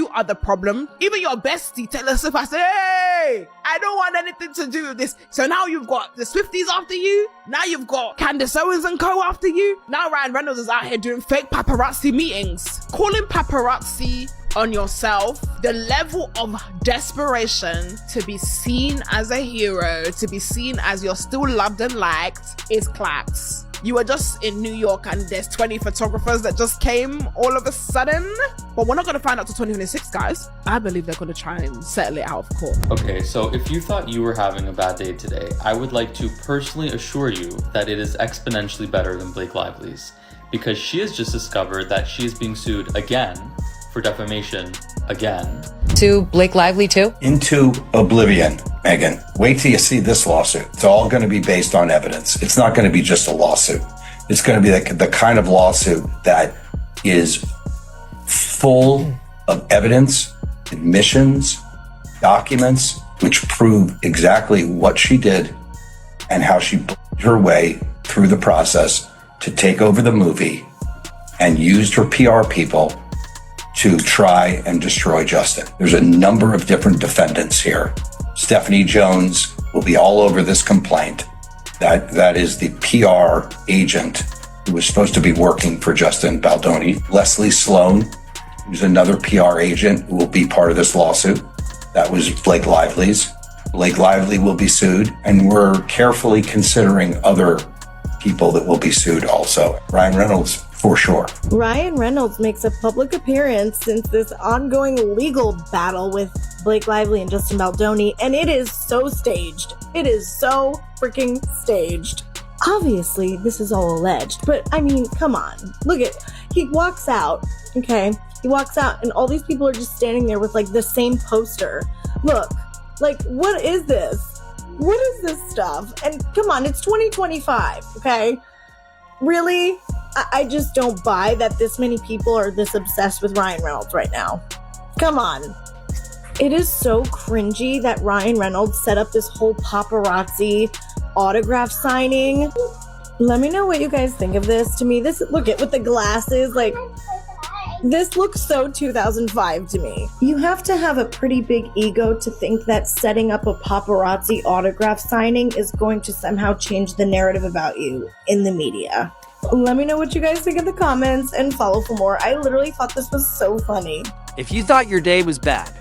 you are the problem. Even your bestie, Taylor Swift, I said, hey, I don't want anything to do with this. So now you've got the Swifties after you. Now you've got Candace Owens and co after you. Now Ryan Reynolds is out here doing fake paparazzi meetings. Calling paparazzi on yourself, the level of desperation to be seen as a hero, to be seen as you're still loved and liked, is claps. You were just in New York and there's 20 photographers that just came all of a sudden. But we're not going to find out till 2026, guys. I believe they're going to try and settle it out of court. Okay, so if you thought you were having a bad day today, I would like to personally assure you that it is exponentially better than Blake Lively's, because she has just discovered that she is being sued again for defamation again. To Blake Lively too? Into oblivion, Megan. Wait till you see this lawsuit. It's all going to be based on evidence. It's not going to be just a lawsuit. It's going to be the kind of lawsuit that is full of evidence, admissions, documents, which prove exactly what she did and how she bullied her way through the process to take over the movie and used her PR people to try and destroy Justin. There's a number of different defendants here. Stephanie Jones will be all over this complaint. That is the PR agent who was supposed to be working for Justin Baldoni. Leslie Sloan, who's another PR agent who will be part of this lawsuit. That was Blake Lively's. Blake Lively will be sued, and we're carefully considering other people that will be sued also. Ryan Reynolds, for sure. Ryan Reynolds makes a public appearance since this ongoing legal battle with Blake Lively and Justin Baldoni, and it is so staged. It is so freaking staged. Obviously, this is all alleged, but I mean, come on. Look at, he walks out, okay? He walks out, and all these people are just standing there with like the same poster. Look, like, what is this? What is this stuff? And come on, it's 2025, okay? Really? I just don't buy that this many people are this obsessed with Ryan Reynolds right now. Come on. It is so cringy that Ryan Reynolds set up this whole paparazzi autograph signing. Let me know what you guys think of this. To me, this, look at with the glasses, like, this looks so 2005 to me. You have to have a pretty big ego to think that setting up a paparazzi autograph signing is going to somehow change the narrative about you in the media. Let me know what you guys think in the comments and follow for more. I literally thought this was so funny. If you thought your day was bad,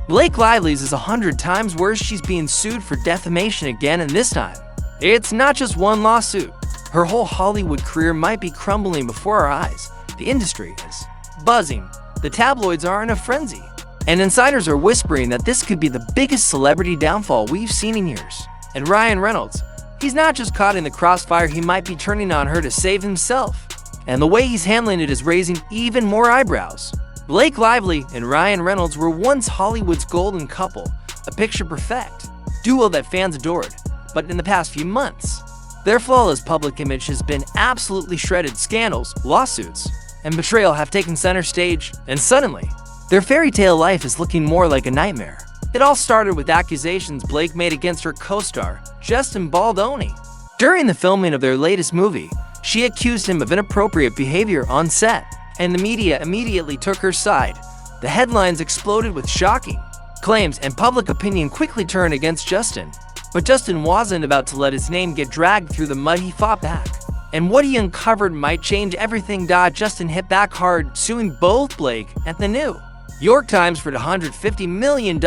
Blake Lively's is 100 times worse. She's being sued for defamation again, and this time, it's not just one lawsuit. Her whole Hollywood career might be crumbling before our eyes. The industry is buzzing. The tabloids are in a frenzy. And insiders are whispering that this could be the biggest celebrity downfall we've seen in years. And Ryan Reynolds, he's not just caught in the crossfire, he might be turning on her to save himself. And the way he's handling it is raising even more eyebrows. Blake Lively and Ryan Reynolds were once Hollywood's golden couple, a picture-perfect duo that fans adored. But in the past few months, their flawless public image has been absolutely shredded. Scandals, lawsuits, and betrayal have taken center stage, and suddenly, their fairy tale life is looking more like a nightmare. It all started with accusations Blake made against her co-star, Justin Baldoni. During the filming of their latest movie, she accused him of inappropriate behavior on set, and the media immediately took her side. The headlines exploded with shocking claims, and public opinion quickly turned against Justin. But Justin wasn't about to let his name get dragged through the mud. He fought back. And what he uncovered might change everything. Justin hit back hard, suing both Blake and the New York Times for $150 million,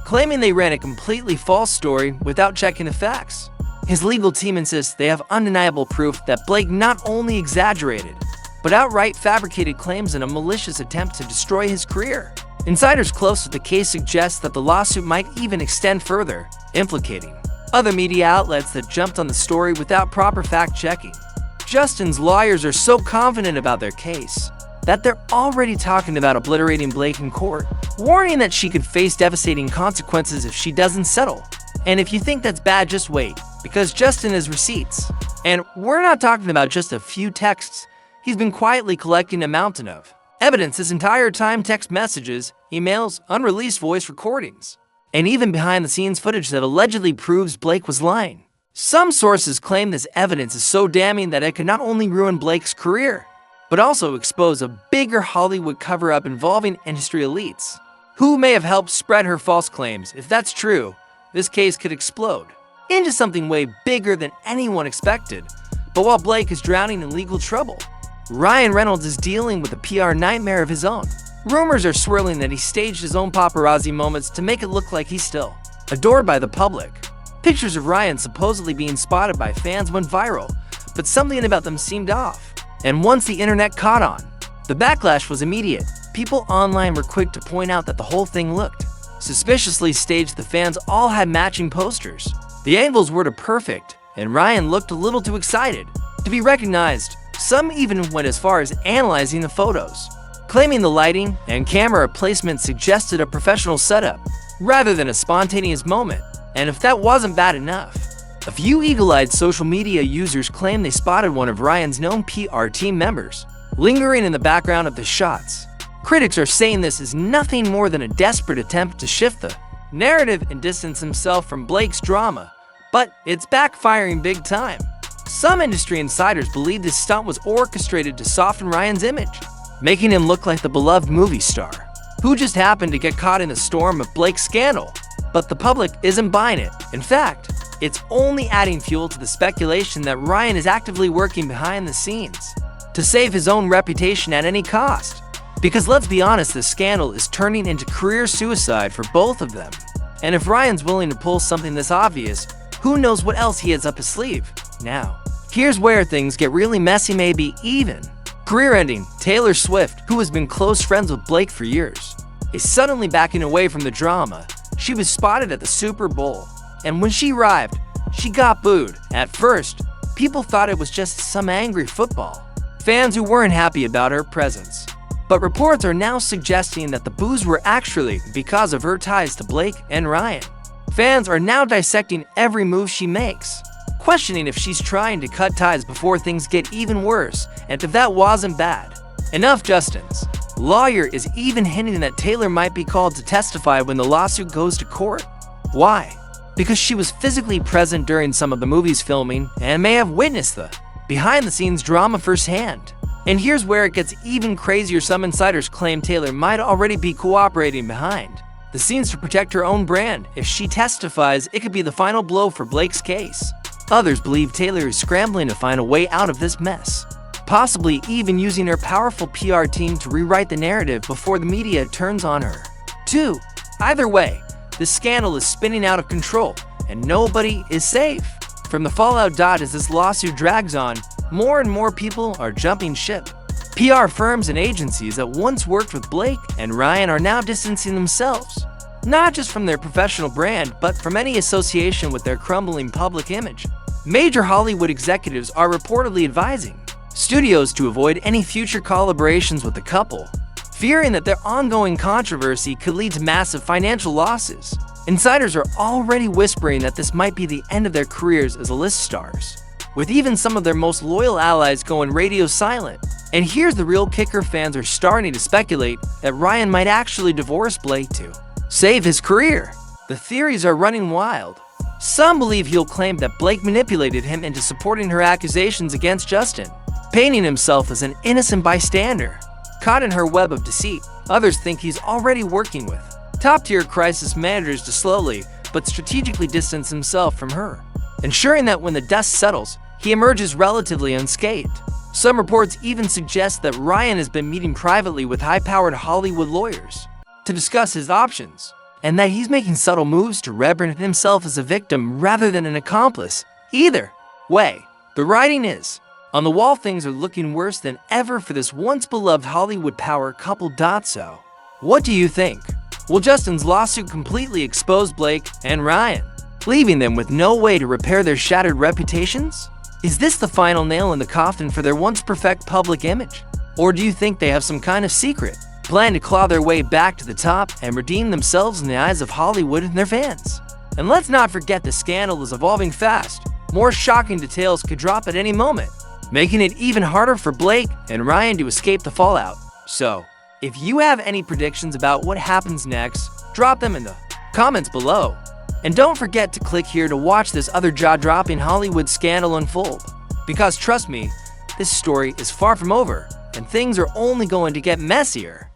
claiming they ran a completely false story without checking the facts. His legal team insists they have undeniable proof that Blake not only exaggerated, but outright fabricated claims in a malicious attempt to destroy his career. Insiders close to the case suggest that the lawsuit might even extend further, implicating other media outlets that jumped on the story without proper fact-checking. Justin's lawyers are so confident about their case that they're already talking about obliterating Blake in court, warning that she could face devastating consequences if she doesn't settle. And if you think that's bad, just wait, because Justin has receipts. And we're not talking about just a few texts. He's been quietly collecting a mountain of evidence this entire time: text messages, emails, unreleased voice recordings, and even behind-the-scenes footage that allegedly proves Blake was lying. Some sources claim this evidence is so damning that it could not only ruin Blake's career, but also expose a bigger Hollywood cover-up involving industry elites. who may have helped spread her false claims. If that's true, this case could explode into something way bigger than anyone expected. But while Blake is drowning in legal trouble, Ryan Reynolds is dealing with a PR nightmare of his own. Rumors are swirling that he staged his own paparazzi moments to make it look like he's still adored by the public. Pictures of Ryan supposedly being spotted by fans went viral, but something about them seemed off. And once the internet caught on, the backlash was immediate. People online were quick to point out that the whole thing looked suspiciously staged. The fans all had matching posters. The angles were perfect, and Ryan looked a little too excited to be recognized. Some even went as far as analyzing the photos, claiming the lighting and camera placement suggested a professional setup rather than a spontaneous moment. And if that wasn't bad enough, a few eagle-eyed social media users claimed they spotted one of Ryan's known PR team members lingering in the background of the shots. Critics are saying this is nothing more than a desperate attempt to shift the narrative and distance himself from Blake's drama, but it's backfiring big time. Some industry insiders believe this stunt was orchestrated to soften Ryan's image, making him look like the beloved movie star who just happened to get caught in the storm of Blake's scandal. But the public isn't buying it. In fact, it's only adding fuel to the speculation that Ryan is actively working behind the scenes to save his own reputation at any cost. Because let's be honest, this scandal is turning into career suicide for both of them. And if Ryan's willing to pull something this obvious, who knows what else he has up his sleeve? Now, here's where things get really messy, maybe even career-ending. Taylor Swift, who has been close friends with Blake for years, is suddenly backing away from the drama. She was spotted at the Super Bowl, and when she arrived, she got booed. At first, people thought it was just some angry football fans who weren't happy about her presence. But reports are now suggesting that the boos were actually because of her ties to Blake and Ryan. Fans are now dissecting every move she makes, questioning if she's trying to cut ties before things get even worse. And if that wasn't bad enough, Justin's lawyer is even hinting that Taylor might be called to testify when the lawsuit goes to court. Why? Because she was physically present during some of the movie's filming and may have witnessed the behind-the-scenes drama firsthand. And here's where it gets even crazier. Some insiders claim Taylor might already be cooperating behind the scenes to protect her own brand. If she testifies, it could be the final blow for Blake's case. Others believe Taylor is scrambling to find a way out of this mess, possibly even using her powerful PR team to rewrite the narrative before the media turns on her. 2. Either way, this scandal is spinning out of control, and nobody is safe from the fallout. As this lawsuit drags on, more and more people are jumping ship. PR firms and agencies that once worked with Blake and Ryan are now distancing themselves, not just from their professional brand, but from any association with their crumbling public image. Major Hollywood executives are reportedly advising studios to avoid any future collaborations with the couple, fearing that their ongoing controversy could lead to massive financial losses. Insiders are already whispering that this might be the end of their careers as A-list stars, with even some of their most loyal allies going radio silent. And here's the real kicker: fans are starting to speculate that Ryan might actually divorce Blake to save his career. The theories are running wild. Some believe he'll claim that Blake manipulated him into supporting her accusations against Justin, painting himself as an innocent bystander caught in her web of deceit. Others think he's already working with top-tier crisis managers to slowly but strategically distance himself from her, ensuring that when the dust settles, he emerges relatively unscathed. Some reports even suggest that Ryan has been meeting privately with high-powered Hollywood lawyers to discuss his options, and that he's making subtle moves to represent himself as a victim rather than an accomplice. Either way, the writing is on the wall. Things are looking worse than ever for this once-beloved Hollywood power couple. So, what do you think? Will Justin's lawsuit completely expose Blake and Ryan, leaving them with no way to repair their shattered reputations? Is this the final nail in the coffin for their once perfect public image? Or do you think they have some kind of secret plan to claw their way back to the top and redeem themselves in the eyes of Hollywood and their fans? And let's not forget, the scandal is evolving fast. More shocking details could drop at any moment, making it even harder for Blake and Ryan to escape the fallout. So, if you have any predictions about what happens next, drop them in the comments below. And don't forget to click here to watch this other jaw-dropping Hollywood scandal unfold. Because trust me, this story is far from over, and things are only going to get messier.